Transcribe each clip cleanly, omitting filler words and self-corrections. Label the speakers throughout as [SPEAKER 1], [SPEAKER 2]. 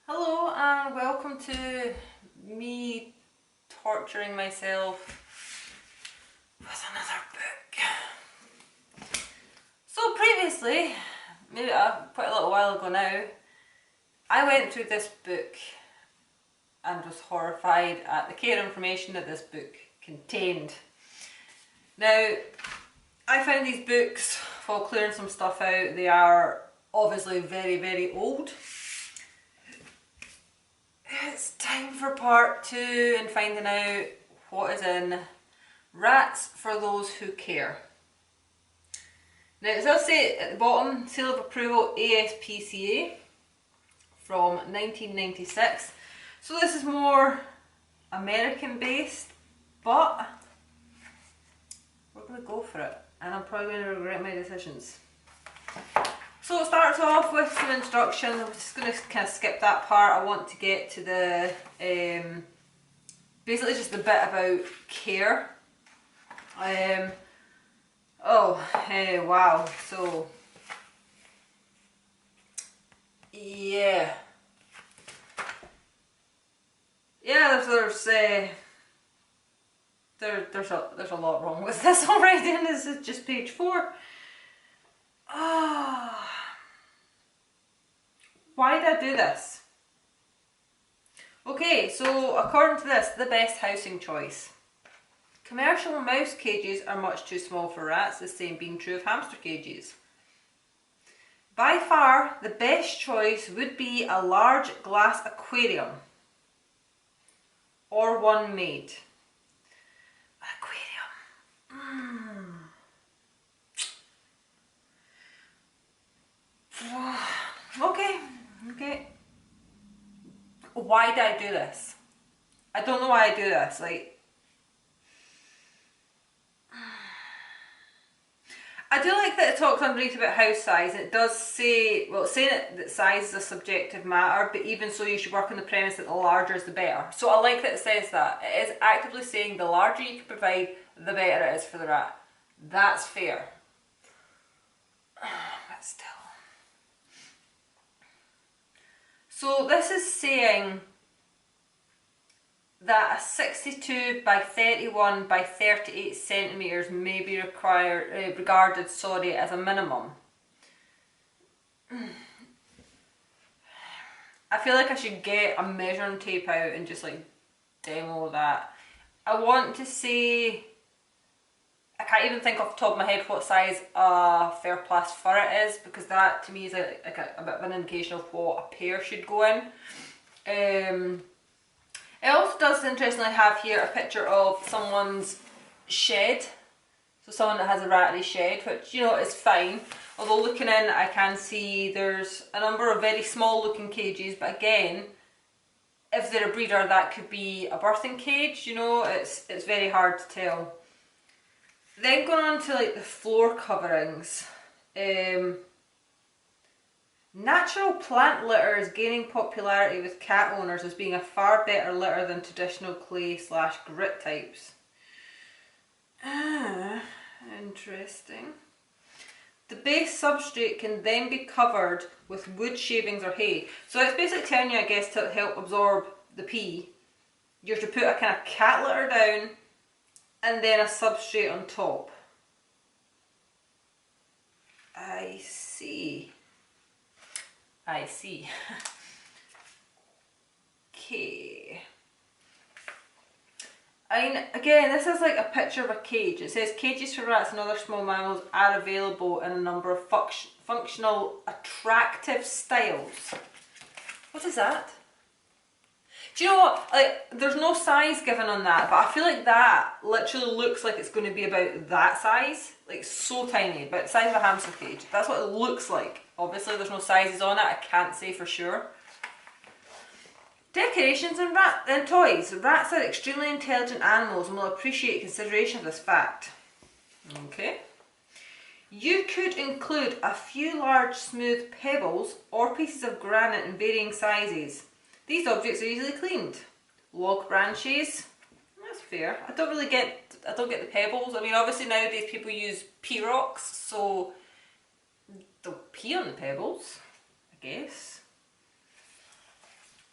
[SPEAKER 1] Hello and welcome to me torturing myself with another book. So previously, maybe quite a little while ago now, I went through this book and was horrified at the care information that this book contained. Now, I found these books, while clearing some stuff out, they are obviously very, very old. It's time for part 2 and finding out what is in Rats for Those Who Care. Now it does say at the bottom, Seal of Approval ASPCA from 1996. So this is more American based, but we're going to go for it and I'm probably going to regret my decisions. So it starts off with some instructions. I'm just going to kind of skip that part. I want to get to the, basically just a bit about care. Wow, so, yeah. Yeah, there's a lot wrong with this already, and this is just page 4. Why did I do this? Okay, so according to this, the best housing choice. Commercial mouse cages are much too small for rats, the same being true of hamster cages. By far, the best choice would be a large glass aquarium or one made. Aquarium. Okay. Why did I do this? I don't know why I do this. I do like that it talks underneath about house size. It does say, well, it's saying that size is a subjective matter, but even so you should work on the premise that the larger is the better. So I like that it says that. It is actively saying the larger you can provide, the better it is for the rat. That's fair. But still. So this is saying that a 62 by 31 by 38 centimetres may be regarded as a minimum. I feel like I should get a measuring tape out and just like demo that. I want to say, I can't even think off the top of my head what size a fair plus ferret is, because that to me is a bit of an indication of what a pair should go in. It also does interestingly have here a picture of someone's shed. So someone that has a Rattery shed, which, you know, is fine. Although looking in, I can see there's a number of very small looking cages, but again, if they're a breeder, that could be a birthing cage, you know, it's very hard to tell. Then going on to like the floor coverings. Natural plant litter is gaining popularity with cat owners as being a far better litter than traditional clay/grit types. Interesting. The base substrate can then be covered with wood shavings or hay. So it's basically telling you, I guess, to help absorb the pee, you have to put a kind of cat litter down and then a substrate on top. I see. Okay. I mean, again, this is like a picture of a cage. It says cages for rats and other small mammals are available in a number of functional, attractive styles. What is that? Do you know what? Like, there's no size given on that, but I feel like that literally looks like it's going to be about that size. Like, so tiny, about the size of a hamster cage. That's what it looks like. Obviously, there's no sizes on it. I can't say for sure. Decorations and toys. Rats are extremely intelligent animals and will appreciate consideration of this fact. Okay. You could include a few large smooth pebbles or pieces of granite in varying sizes. These objects are easily cleaned. Log branches. That's fair. I don't get the pebbles. I mean, obviously nowadays people use pea rocks, so they'll pee on the pebbles, I guess.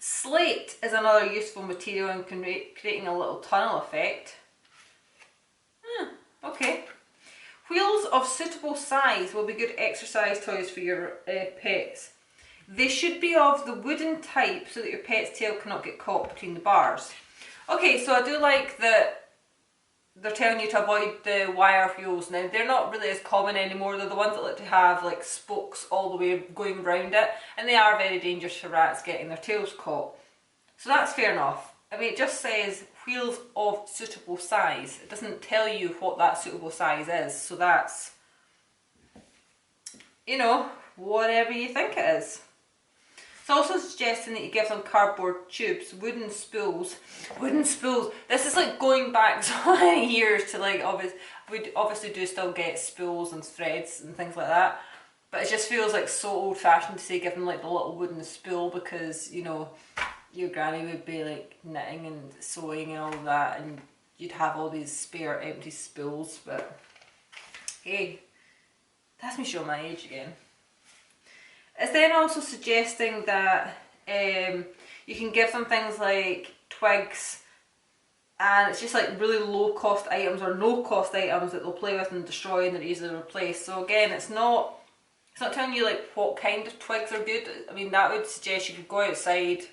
[SPEAKER 1] Slate is another useful material in creating a little tunnel effect. Okay. Wheels of suitable size will be good exercise toys for your pets. They should be of the wooden type so that your pet's tail cannot get caught between the bars. Okay, so I do like that they're telling you to avoid the wire wheels. Now, they're not really as common anymore. They're the ones that like to have like spokes all the way going around it, and they are very dangerous for rats getting their tails caught. So that's fair enough. I mean, it just says wheels of suitable size. It doesn't tell you what that suitable size is. So that's, you know, whatever you think it is. It's also suggesting that you give them cardboard tubes, wooden spools. Wooden spools. This is like going back so many years to like, we obviously do still get spools and threads and things like that. But it just feels like so old fashioned to say give them like the little wooden spool because, you know, your granny would be like knitting and sewing and all that, and you'd have all these spare empty spools. But hey, that's me showing my age again. It's then also suggesting that you can give them things like twigs, and it's just like really low cost items or no cost items that they'll play with and destroy and they're easily replaced. So again, it's not telling you like what kind of twigs are good. I mean, that would suggest you could go outside,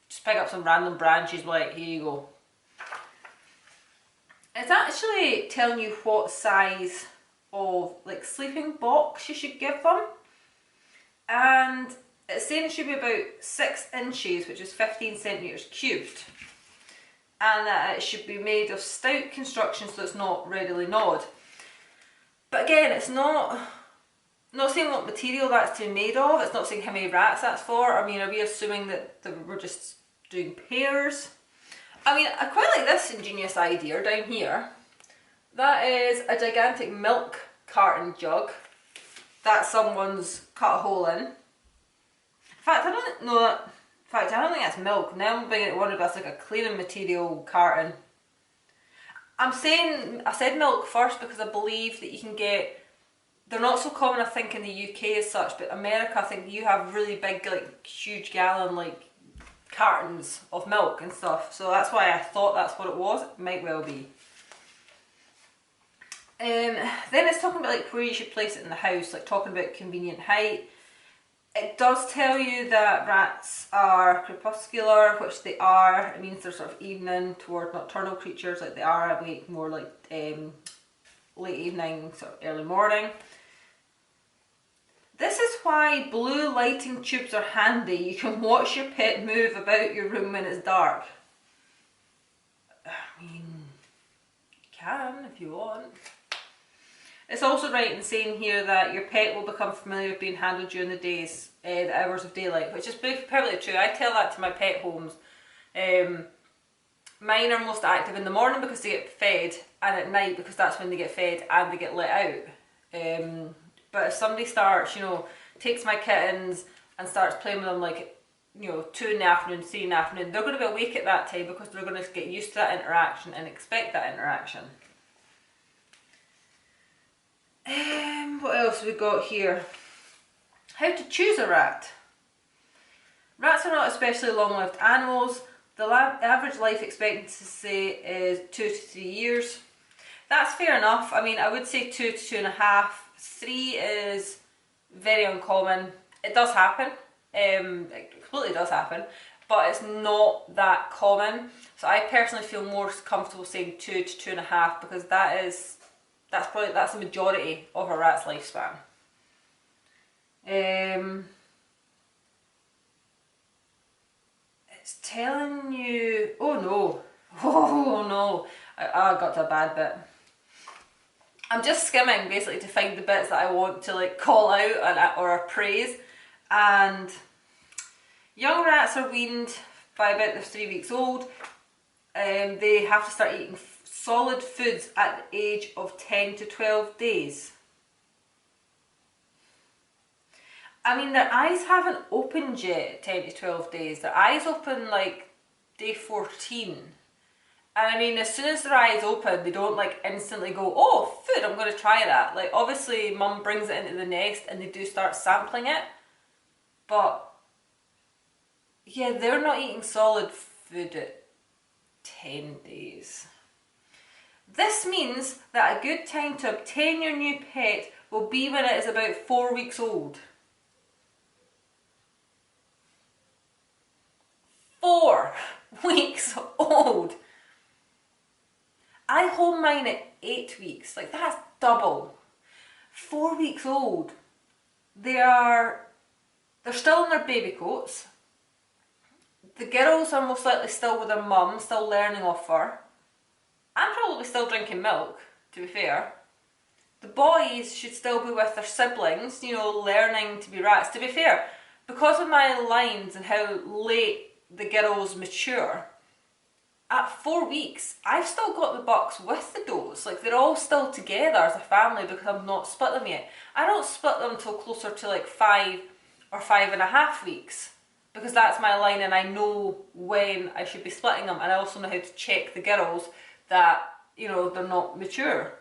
[SPEAKER 1] just pick up some random branches, like here you go. It's actually telling you what size of like sleeping box you should give them. And it's saying it should be about 6 inches, which is 15 centimetres cubed. And that it should be made of stout construction so it's not readily gnawed. But again, it's not saying what material that's to be made of. It's not saying how many rats that's for. I mean, are we assuming that we're just doing pairs? I mean, I quite like this ingenious idea down here. That is a gigantic milk carton jug that someone's cut a hole in. In fact, I don't know that. In fact, I don't think that's milk. Now I'm beginning to wonder if that's like a cleaning material carton. I said milk first because I believe that you can get. They're not so common, I think, in the UK as such, but America, I think you have really big, like huge gallon, like cartons of milk and stuff. So that's why I thought that's what it was. It might well be. Then it's talking about like where you should place it in the house, like talking about convenient height. It does tell you that rats are crepuscular, which they are. It means they're sort of evening toward nocturnal creatures, like they are awake more like late evening, sort of early morning. This is why blue lighting tubes are handy. You can watch your pet move about your room when it's dark. I mean, you can if you want. It's also right in saying here that your pet will become familiar with being handled during the days, the hours of daylight, which is perfectly true. I tell that to my pet homes. Mine are most active in the morning because they get fed, and at night because that's when they get fed and they get let out. But if somebody starts, you know, takes my kittens and starts playing with them like, you know, 2 in the afternoon, 3 in the afternoon, they're going to be awake at that time because they're going to get used to that interaction and expect that interaction. What else have we got here? How to choose a rat. Rats are not especially long-lived animals. The average life expectancy is 2 to 3 years. That's fair enough. I mean, I would say 2 to 2.5. 3 is very uncommon. It does happen. It completely does happen, but it's not that common. So I personally feel more comfortable saying 2 to 2.5 because that's the majority of a rat's lifespan. It's telling you, oh no, I got to a bad bit. I'm just skimming basically to find the bits that I want to like call out or praise. And young rats are weaned by about they're 3 weeks old. They have to start eating solid foods at the age of 10 to 12 days. I mean, their eyes haven't opened yet at 10 to 12 days. Their eyes open like day 14. And I mean, as soon as their eyes open, they don't like instantly go, oh, food, I'm going to try that. Like, obviously, mum brings it into the nest and they do start sampling it. But Yeah, they're not eating solid food at 10 days. This means that a good time to obtain your new pet will be when it is about 4 weeks old. 4 weeks old! I hold mine at 8 weeks, like that's double. 4 weeks old. They're still in their baby coats. The girls are most likely still with their mum, still learning off her. I'm probably still drinking milk, to be fair. The boys should still be with their siblings, you know, learning to be rats. To be fair, because of my lines and how late the girls mature, at 4 weeks, I've still got the bucks with the does. Like, they're all still together as a family because I've not split them yet. I don't split them until closer to like 5 or 5.5 weeks. Because that's my line and I know when I should be splitting them. And I also know how to check the girls that, you know, they're not mature.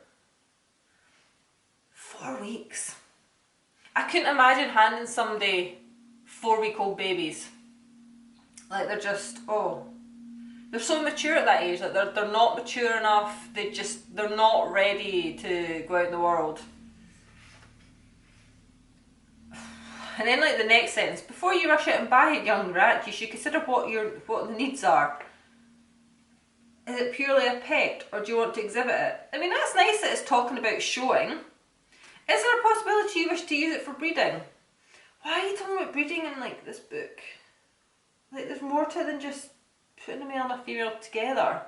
[SPEAKER 1] 4 weeks. I couldn't imagine handing somebody 4-week-old babies. Like, they're just, oh. They're so mature at that age. Like, they're not mature enough. They're not ready to go out in the world. And then, like, the next sentence, before you rush out and buy a young rat, you should consider what the needs are. Is it purely a pet, or do you want to exhibit it? I mean, that's nice that it's talking about showing. Is there a possibility you wish to use it for breeding? Why are you talking about breeding in, like, this book? Like, there's more to it than just putting a male and a female together.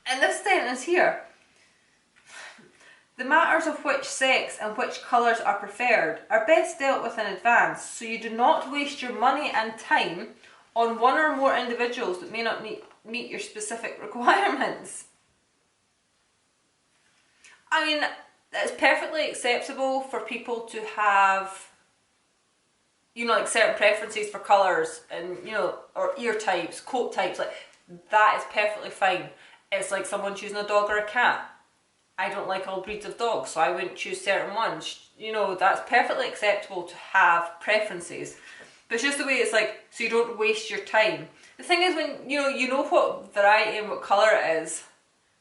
[SPEAKER 1] And this sentence here, the matters of which sex and which colours are preferred are best dealt with in advance, so you do not waste your money and time on one or more individuals that may not meet your specific requirements. I mean, it's perfectly acceptable for people to have, you know, like certain preferences for colours and, you know, or ear types, coat types, like that is perfectly fine. It's like someone choosing a dog or a cat. I don't like all breeds of dogs, so I wouldn't choose certain ones. You know, that's perfectly acceptable to have preferences. But it's just the way it's like, so you don't waste your time. The thing is, when you know what variety and what colour it is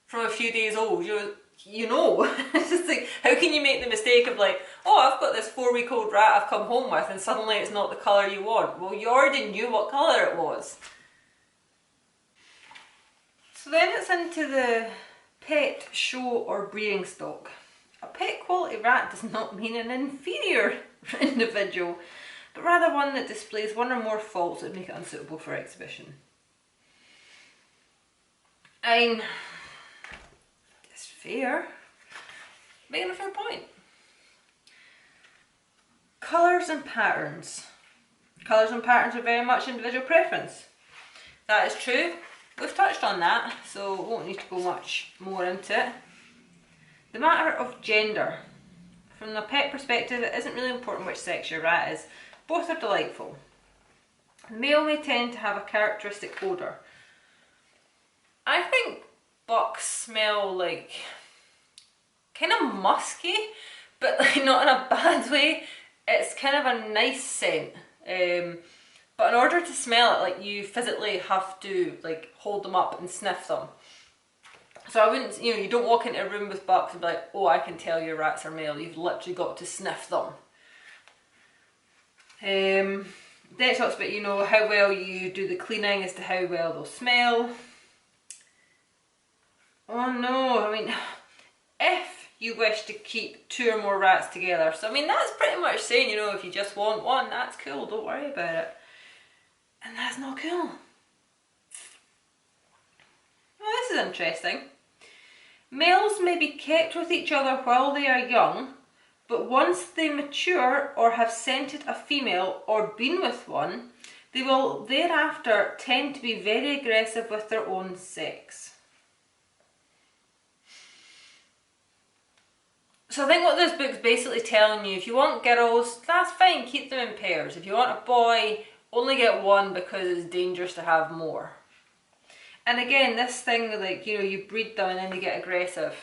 [SPEAKER 1] from a few days old, you know. It's just like, how can you make the mistake of like, oh, I've got this 4-week-old rat I've come home with and suddenly it's not the colour you want. Well, you already knew what colour it was. So then it's into the pet, show or breeding stock. A pet quality rat does not mean an inferior individual, but rather one that displays one or more faults that make it unsuitable for exhibition. I mean, it's fair. Making a fair point. Colours and patterns. Colours and patterns are very much individual preference. That is true. We've touched on that, so we won't need to go much more into it. The matter of gender. From the pet perspective, it isn't really important which sex your rat is. Both are delightful. The male may tend to have a characteristic odour. I think bucks smell like kind of musky, but like not in a bad way. It's kind of a nice scent. But in order to smell it, like, you physically have to like hold them up and sniff them. So I wouldn't, you don't walk into a room with bucks and be like, oh, I can tell your rats are male. You've literally got to sniff them. Then it talks about, how well you do the cleaning as to how well they'll smell. Oh no, I mean, if you wish to keep 2 or more rats together. So I mean, that's pretty much saying, if you just want one, that's cool, don't worry about it. And that's not cool. Well, this is interesting. Males may be kept with each other while they are young, but once they mature or have scented a female or been with one, they will thereafter tend to be very aggressive with their own sex. So I think what this book's basically telling you, if you want girls, that's fine, keep them in pairs. If you want a boy, only get one because it's dangerous to have more. And again, this thing like, you breed them and then they get aggressive.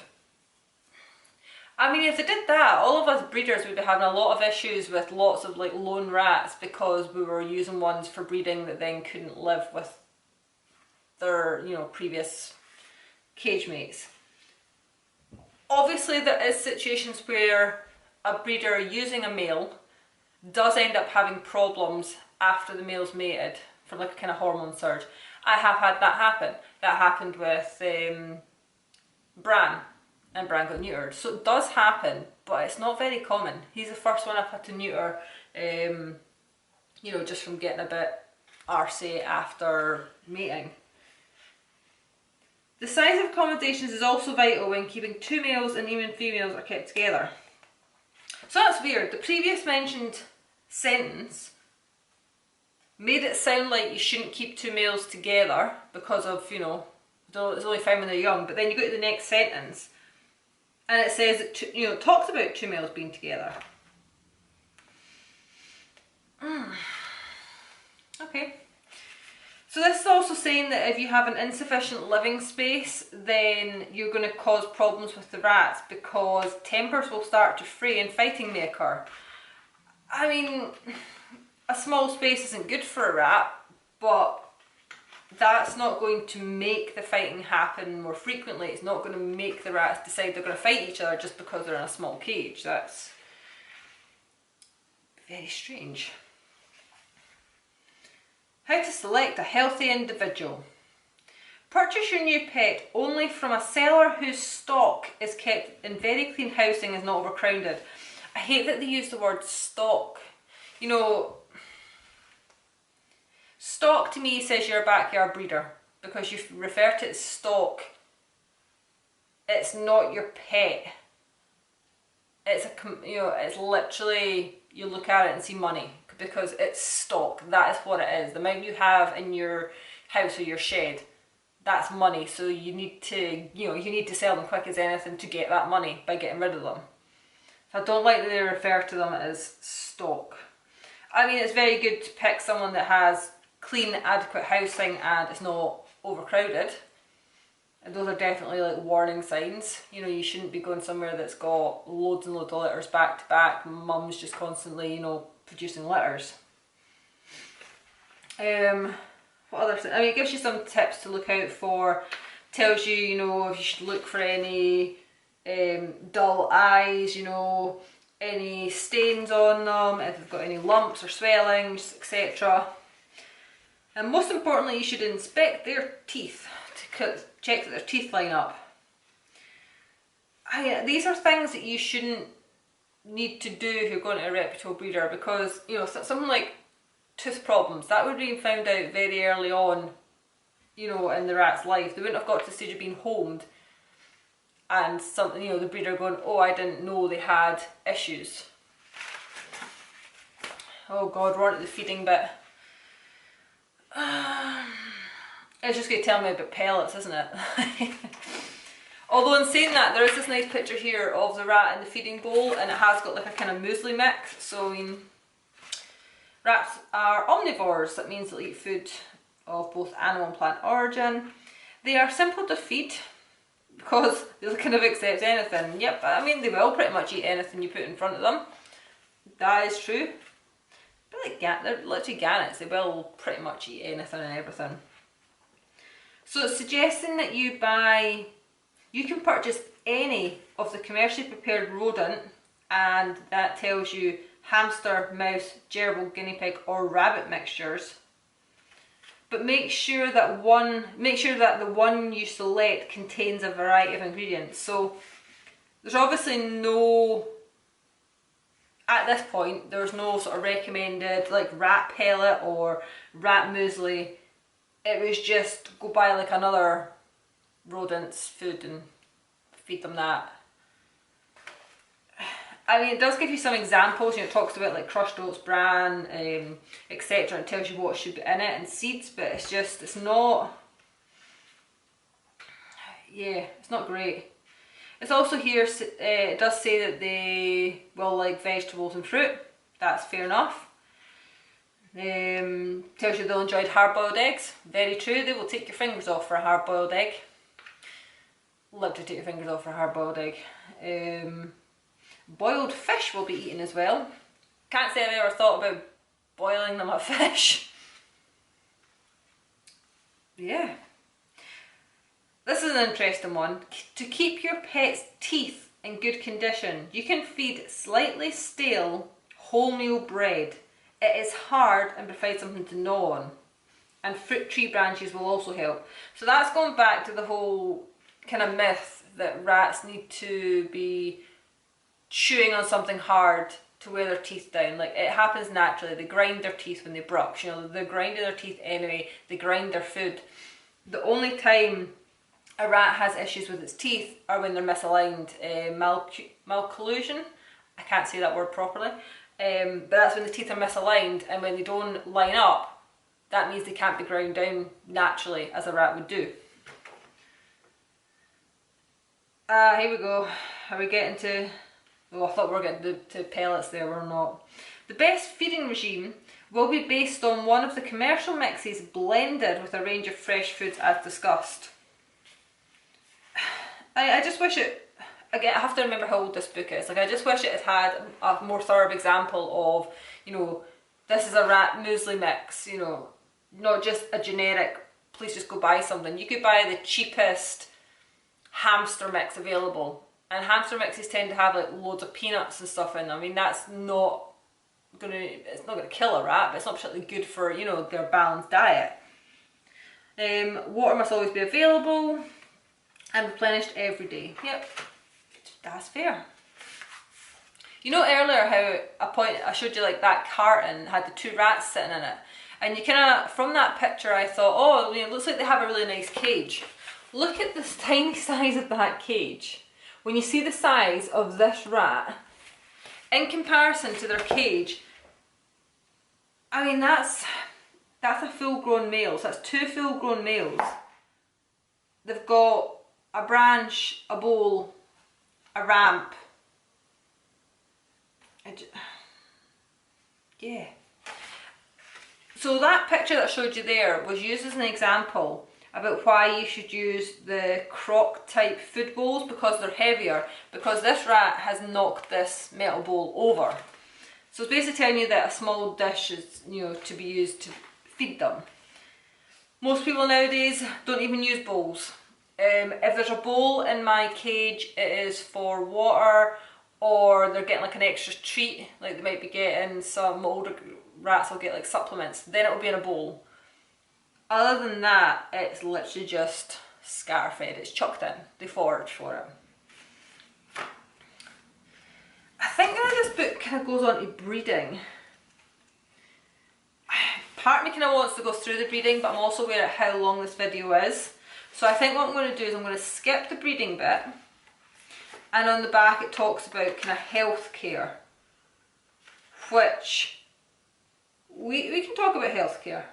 [SPEAKER 1] I mean, if they did that, all of us breeders would be having a lot of issues with lots of like lone rats because we were using ones for breeding that then couldn't live with their, you know, previous cage mates. Obviously there is situations where a breeder using a male does end up having problems after the male's mated from like a kind of hormone surge. I have had that happen. That happened with Bran, and Bran got neutered. So it does happen, but it's not very common. He's the first one I've had to neuter, you know, just from getting a bit arsey after mating. The size of accommodations is also vital when keeping two males and even females are kept together. So that's weird. The previous mentioned sentence made it sound like you shouldn't keep two males together because of, you know, it's only found when they're young. But then you go to the next sentence and it says that, you know, it talks about two males being together. Okay. So this is also saying that if you have an insufficient living space, then you're going to cause problems with the rats because tempers will start to fray and fighting may occur. I mean, a small space isn't good for a rat, but that's not going to make the fighting happen more frequently. It's not going to make the rats decide they're going to fight each other just because they're in a small cage. That's very strange. How to select a healthy individual. Purchase your new pet only from a seller whose stock is kept in very clean housing and is not overcrowded. I hate that they use the word stock. You know, stock to me says you're a backyard breeder because you refer to it as stock. It's not your pet. It's you know, it's literally, you look at it and see money. Because it's stock, that is what it is. The amount you have in your house or your shed, that's money. So you need to, you know, you need to sell them quick as anything to get that money by getting rid of them. So I don't like that they refer to them as stock. I mean, it's very good to pick someone that has clean, adequate housing and it's not overcrowded. And those are definitely like warning signs. You know, you shouldn't be going somewhere that's got loads and loads of litters back to back. Mum's just constantly, you know, producing litters. What other things? I mean, it gives you some tips to look out for. Tells you, you know, if you should look for any dull eyes, you know, any stains on them, if they've got any lumps or swellings, etc. And most importantly, you should inspect their teeth to check that their teeth line up. These are things that you shouldn't need to do if you're going to a reputable breeder because, you know, something like tooth problems, that would have been found out very early on, you know, in the rat's life. They wouldn't have got to the stage of being homed and something, you know, the breeder going, oh, I didn't know they had issues. Oh God, we're on to the feeding bit. It's just going to tell me about pellets, isn't it? Although in saying that, there is this nice picture here of the rat in the feeding bowl and it has got like a kind of muesli mix. So I mean, rats are omnivores. That means they'll eat food of both animal and plant origin. They are simple to feed because they'll kind of accept anything. Yep, I mean, they will pretty much eat anything you put in front of them. That is true. But like, they're literally gannets. They will pretty much eat anything and everything. So it's suggesting that you can purchase any of the commercially prepared rodent, and that tells you hamster, mouse, gerbil, guinea pig or rabbit mixtures. But make sure that the one you select contains a variety of ingredients. So there's obviously no, at this point, there's no sort of recommended like rat pellet or rat muesli. It was just go buy like another rodent's food and feed them that. I mean, it does give you some examples, you know, it talks about like crushed oats, bran, etc. It tells you what should be in it and seeds, but it's just, it's not, yeah, it's not great. It's also here, it does say that they will like vegetables and fruit. That's fair enough. Tells you they'll enjoy hard-boiled eggs. Very true, they will take your fingers off for a hard-boiled egg. Love to take your fingers off for a hard-boiled egg. Boiled fish will be eaten as well. Can't say I've ever thought about boiling them a fish. Yeah. This is an interesting one. To keep your pet's teeth in good condition, you can feed slightly stale wholemeal bread. It is hard and provides something to gnaw on. And fruit tree branches will also help. So that's going back to the whole kind of myth that rats need to be chewing on something hard to wear their teeth down. Like, it happens naturally. They grind their teeth when they brush. You know, they're grinding their teeth anyway. They grind their food. The only time a rat has issues with its teeth are when they're misaligned. Malcollusion. I can't say that word properly. But that's when the teeth are misaligned, and when they don't line up, that means they can't be ground down naturally as a rat would do. Here we go. Are we getting to... Oh, I thought we were getting to pellets there, we're not. The best feeding regime will be based on one of the commercial mixes blended with a range of fresh foods as discussed. I just wish it... Again, I have to remember how old this book is. Like, I just wish it had a more thorough example of, you know, this is a rat muesli mix, you know, not just a generic, please just go buy something. You could buy the cheapest hamster mix available. And hamster mixes tend to have like loads of peanuts and stuff in them. I mean, that's not gonna, it's not gonna kill a rat, but it's not particularly good for, you know, their balanced diet. Water must always be available and replenished every day. Yep. That's fair. You know earlier how I showed you like that carton had the two rats sitting in it, and you kind of, from that picture I thought, oh, you know, it looks like they have a really nice cage. Look at this tiny size of that cage. When you see the size of this rat in comparison to their cage, I mean that's a full-grown male. So that's two full-grown males. They've got a branch, a bowl, a ramp. Yeah. So that picture that I showed you there was used as an example about why you should use the crock type food bowls, because they're heavier, because this rat has knocked this metal bowl over. So it's basically telling you that a small dish is, you know, to be used to feed them. Most people nowadays don't even use bowls. If there's a bowl in my cage, it is for water, or they're getting like an extra treat, like they might be getting, some older rats will get like supplements, then it will be in a bowl. Other than that, it's literally just scatter fed, it's chucked in, they forage for it. I think this book kind of goes on to breeding. Part of me kind of wants to go through the breeding, but I'm also aware of how long this video is. So I think what I'm going to do is I'm going to skip the breeding bit, and on the back it talks about kind of health care, which we can talk about health care.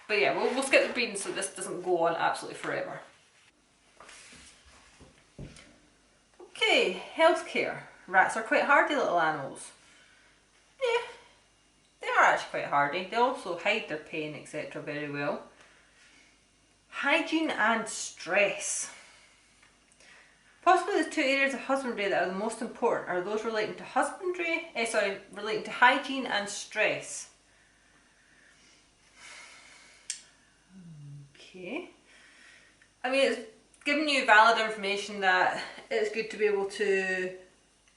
[SPEAKER 1] But yeah, we'll skip the breeding so this doesn't go on absolutely forever. Okay, health care. Rats are quite hardy little animals. Yeah, they are actually quite hardy. They also hide their pain, etc. very well. Hygiene and stress. Possibly the two areas of husbandry that are the most important are those relating to relating to hygiene and stress. Okay. I mean, it's giving you valid information that it's good to be able to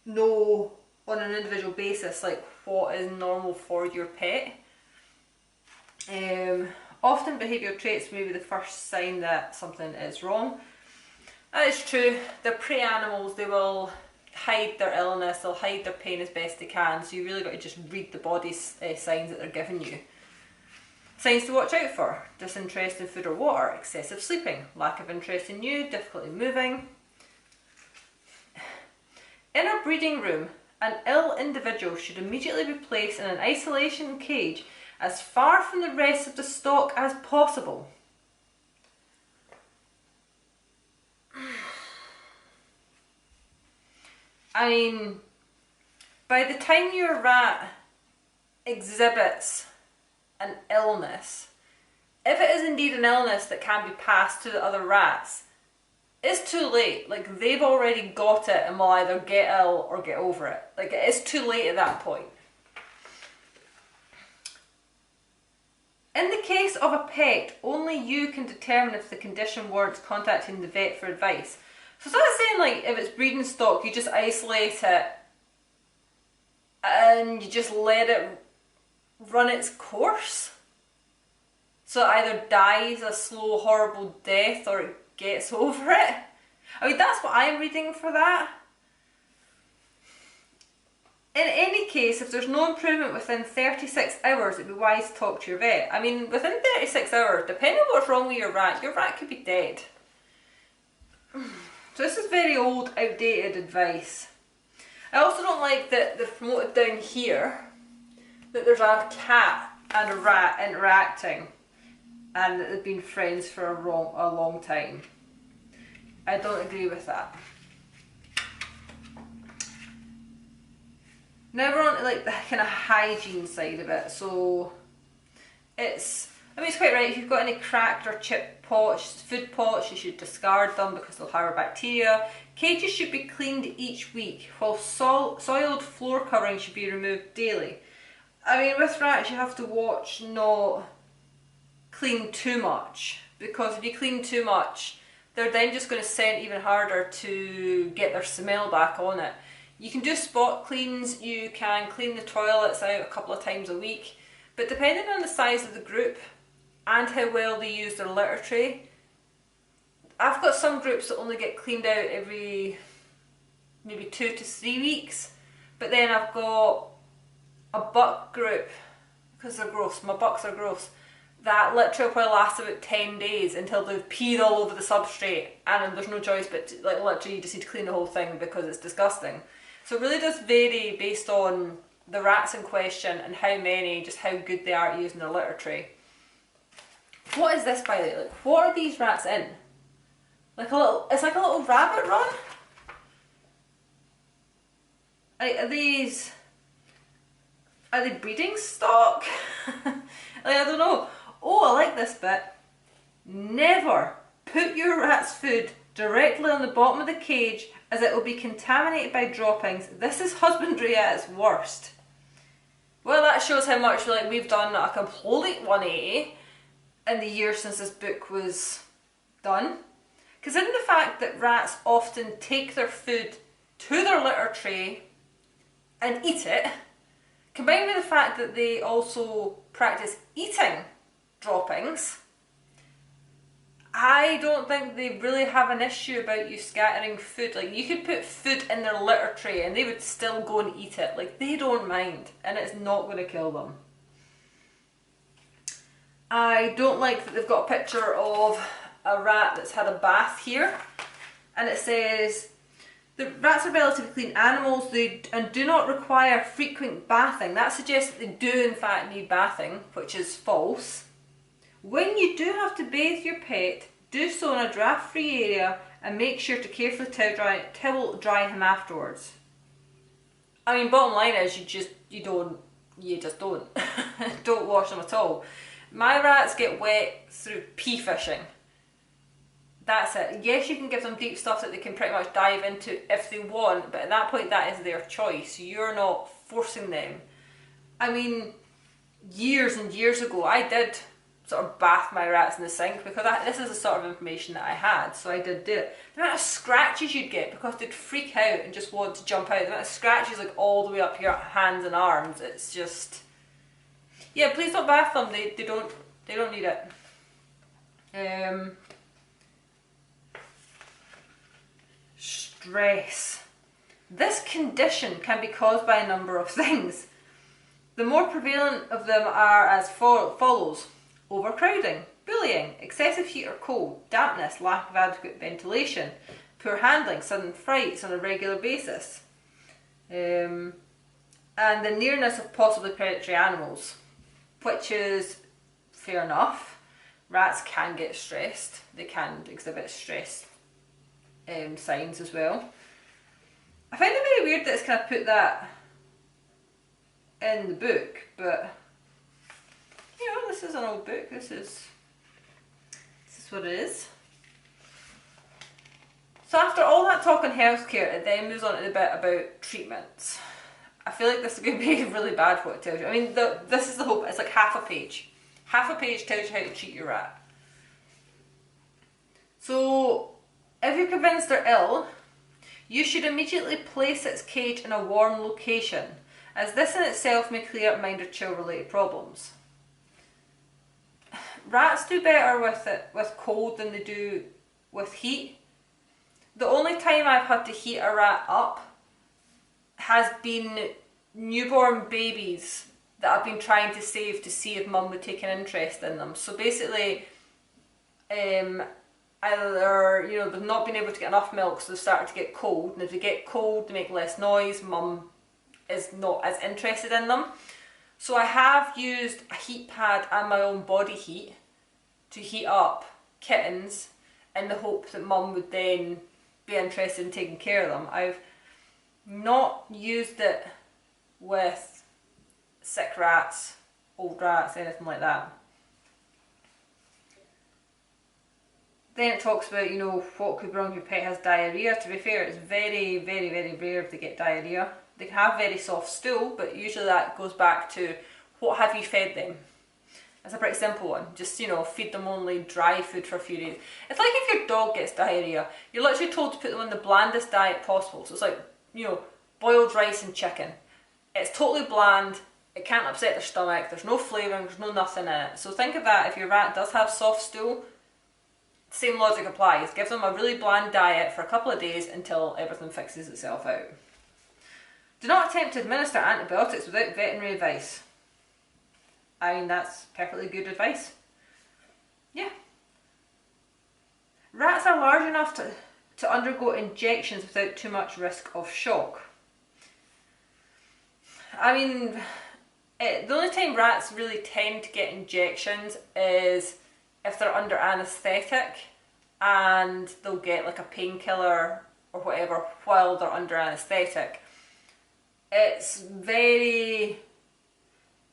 [SPEAKER 1] know on an individual basis, like what is normal for your pet. Often behavioural traits may be the first sign that something is wrong. That is true. They're prey animals, they will hide their illness, they'll hide their pain as best they can, so you really got to just read the body signs that they're giving you. Signs to watch out for: disinterest in food or water, excessive sleeping, lack of interest in you, difficulty moving. In a breeding room, an ill individual should immediately be placed in an isolation cage as far from the rest of the stock as possible. I mean, by the time your rat exhibits an illness, if it is indeed an illness that can be passed to the other rats, it's too late. Like, they've already got it and will either get ill or get over it. Like, it is too late at that point. In the case of a pet, only you can determine if the condition warrants contacting the vet for advice. So it's not saying, like, if it's breeding stock, you just isolate it and you just let it run its course. So it either dies a slow, horrible death or it gets over it. I mean, that's what I'm reading for that. In any case, if there's no improvement within 36 hours, it'd be wise to talk to your vet. I mean, within 36 hours, depending on what's wrong with your rat could be dead. So this is very old, outdated advice. I also don't like that they've promoted down here that there's a cat and a rat interacting and that they've been friends for a long time. I don't agree with that. Now we're on to like the kind of hygiene side of it. So it's quite right. If you've got any cracked or chipped pots, food pots, you should discard them because they'll harbour bacteria. Cages should be cleaned each week, while soiled floor covering should be removed daily. I mean, with rats you have to watch not clean too much, because if you clean too much, they're then just going to scent even harder to get their smell back on it. You can do spot cleans, you can clean the toilets out a couple of times a week, but depending on the size of the group and how well they use their litter tray, I've got some groups that only get cleaned out every maybe 2 to 3 weeks, but then I've got a buck group, because they're gross, my bucks are gross, that literally probably lasts about 10 days until they've peed all over the substrate and there's no choice but to, like, literally you just need to clean the whole thing because it's disgusting. So it really does vary based on the rats in question and how many, just how good they are at using their litter tray. What is this, by the way? Like, what are these rats in? Like a little, it's like a little rabbit run? Are they breeding stock? Like, I don't know. Oh, I like this bit. Never put your rat's food directly on the bottom of the cage, as it will be contaminated by droppings. This is husbandry at its worst. Well, that shows how much we've done a complete 180 in the years since this book was done. Considering the fact that rats often take their food to their litter tray and eat it, combined with the fact that they also practice eating droppings, I don't think they really have an issue about you scattering food. Like, you could put food in their litter tray and they would still go and eat it. Like, they don't mind, and it's not going to kill them. I don't like that they've got a picture of a rat that's had a bath here, and it says, the rats are relatively clean animals and do not require frequent bathing. That suggests that they do in fact need bathing, which is false. When you do have to bathe your pet, do so in a draft-free area and make sure to carefully towel dry him afterwards. I mean, bottom line is you just don't don't wash them at all. My rats get wet through pea fishing. That's it. Yes, you can give them deep stuff that they can pretty much dive into if they want, but at that point that is their choice. You're not forcing them. I mean, years and years ago I did sort of bath my rats in the sink because this is the sort of information that I had, so I did do it. The amount of scratches you'd get because they'd freak out and just want to jump out. The amount of scratches like all the way up your hands and arms, it's just... Yeah, please don't bath them. They don't need it. Stress. This condition can be caused by a number of things. The more prevalent of them are as follows: overcrowding, bullying, excessive heat or cold, dampness, lack of adequate ventilation, poor handling, sudden frights on a regular basis, and the nearness of possibly predatory animals, which is fair enough. Rats can get stressed, they can exhibit stress signs as well. I find it very weird that it's kind of put that in the book, but you know, this is an old book, this is what it is. So after all that talk on healthcare, it then moves on to the bit about treatments. I feel like this is going to be really bad what it tells you. I mean, this is the hope. It's like half a page. Half a page tells you how to treat your rat. So, if you're convinced they're ill, you should immediately place its cage in a warm location, as this in itself may clear up mind or chill related problems. Rats do better with cold than they do with heat. The only time I've had to heat a rat up has been newborn babies that I've been trying to save to see if mum would take an interest in them. So basically, either they've not been able to get enough milk, so they've started to get cold, and if they get cold they make less noise, mum is not as interested in them. So I have used a heat pad and my own body heat to heat up kittens in the hope that mum would then be interested in taking care of them. I've not used it with sick rats, old rats, anything like that. Then it talks about, what could be wrong if your pet has diarrhoea. To be fair, it's very, very, very rare if they get diarrhoea. They can have very soft stool, but usually that goes back to what have you fed them. It's a pretty simple one. Just, feed them only dry food for a few days. It's like if your dog gets diarrhoea, you're literally told to put them on the blandest diet possible. So it's like, boiled rice and chicken. It's totally bland, it can't upset their stomach, there's no flavouring, there's no nothing in it. So think of that if your rat does have soft stool, same logic applies. Give them a really bland diet for a couple of days until everything fixes itself out. Do not attempt to administer antibiotics without veterinary advice. I mean, that's perfectly good advice. Yeah. Rats are large enough to undergo injections without too much risk of shock. I mean, the only time rats really tend to get injections is if they're under anaesthetic and they'll get like a painkiller or whatever while they're under anaesthetic. It's very...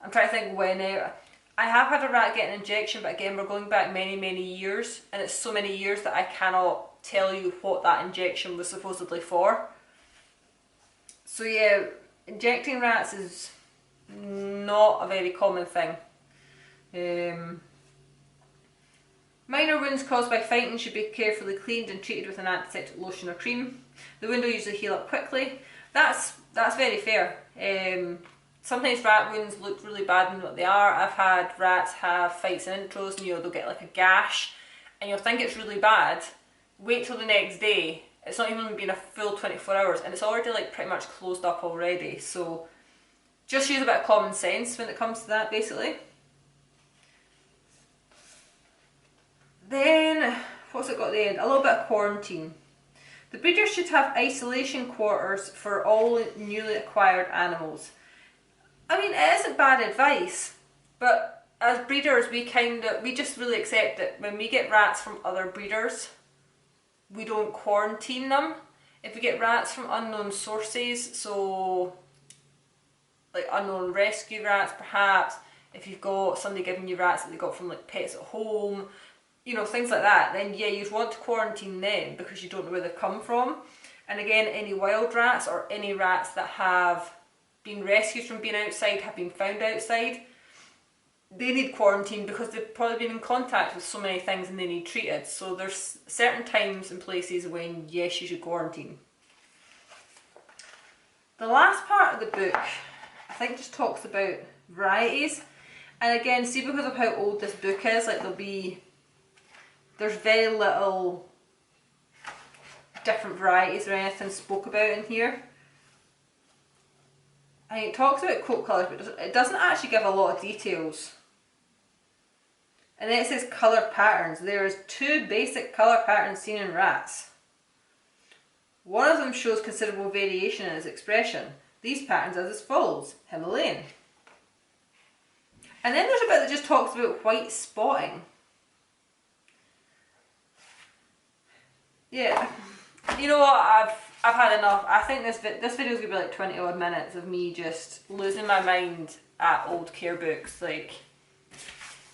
[SPEAKER 1] I'm trying to think when... I have had a rat get an injection, but again, we're going back many, many years, and it's so many years that I cannot tell you what that injection was supposedly for. So yeah, injecting rats is not a very common thing. Minor wounds caused by fighting should be carefully cleaned and treated with an antiseptic lotion or cream. The wound will usually heal up quickly. That's very fair. Sometimes rat wounds look really bad than what they are. I've had rats have fights and intros and they'll get like a gash and you'll think it's really bad. Wait till the next day. It's not even been a full 24 hours and it's already like pretty much closed up already. So just use a bit of common sense when it comes to that, basically. Then, what's it got at the end? A little bit of quarantine. The breeders should have isolation quarters for all newly acquired animals. I mean, it isn't bad advice, but as breeders we just really accept that when we get rats from other breeders, we don't quarantine them. If we get rats from unknown sources, so like unknown rescue rats perhaps, if you've got somebody giving you rats that they got from like pets at home, things like that, then yeah, you'd want to quarantine them because you don't know where they've come from. And again, any wild rats or any rats that have been rescued from being outside, have been found outside, they need quarantine because they've probably been in contact with so many things and they need treated. So there's certain times and places when yes, you should quarantine. The last part of the book, I think, just talks about varieties. And again, see, because of how old this book is, like there's very little different varieties or anything spoke about in here. And it talks about coat colours, but it doesn't actually give a lot of details. And then it says colour patterns. There is 2 basic colour patterns seen in rats. One of them shows considerable variation in its expression. These patterns are as follows: Himalayan. And then there's a bit that just talks about white spotting. Yeah, you know what, I've had enough. I think this video is going to be like 20 odd minutes of me just losing my mind at old care books. Like,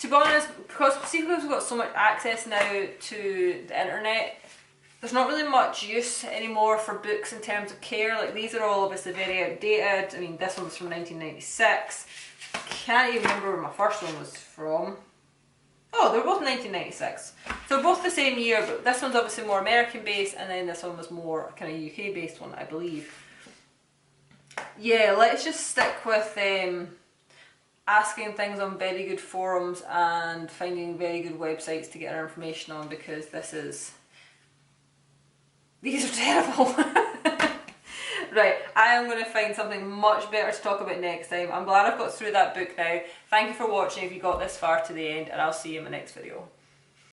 [SPEAKER 1] to be honest, because we've got so much access now to the internet, there's not really much use anymore for books in terms of care. Like these are all obviously very outdated. I mean, this one's from 1996. Can't even remember where my first one was from. Oh, they're both 1996. So both the same year, but this one's obviously more American based, and then this one was more kind of UK based one, I believe. Yeah, let's just stick with asking things on very good forums and finding very good websites to get our information on, because these are terrible. Right, I am going to find something much better to talk about next time. I'm glad I've got through that book now. Thank you for watching if you got this far to the end, and I'll see you in my next video.